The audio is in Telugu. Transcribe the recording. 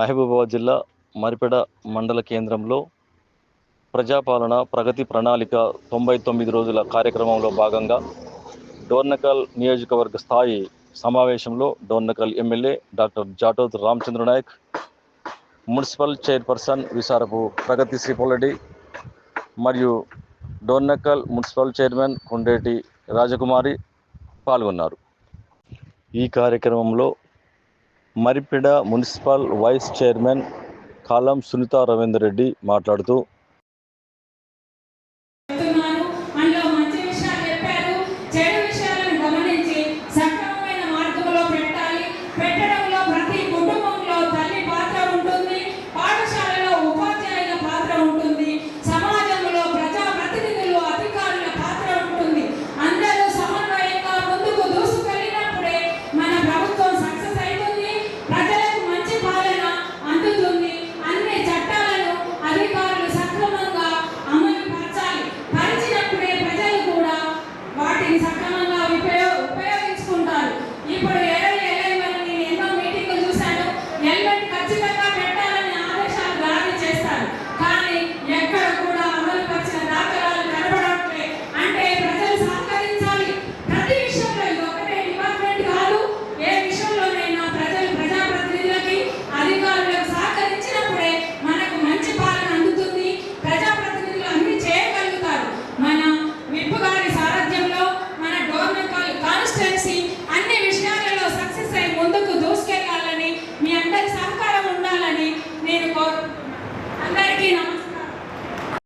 మహబూబాబాద్ జిల్లా మరిపెడ మండల కేంద్రంలో ప్రజాపాలన ప్రగతి ప్రణాళిక 99 రోజుల కార్యక్రమంలో భాగంగా డోర్నకల్ నియోజకవర్గ స్థాయి సమావేశంలో Dornakal MLA doctor Jatoth Ramachandra Naik, municipal chairperson Visarapu Pragathi శ్రీపొల్లెడ్డి మరియు డోర్నకల్ మున్సిపల్ చైర్మన్ కొండేటి రాజకుమారి పాల్గొన్నారు. ఈ కార్యక్రమంలో Maripeda municipal vice chairman Kalam Sunitha Ravinder Reddy మాట్లాడుతూ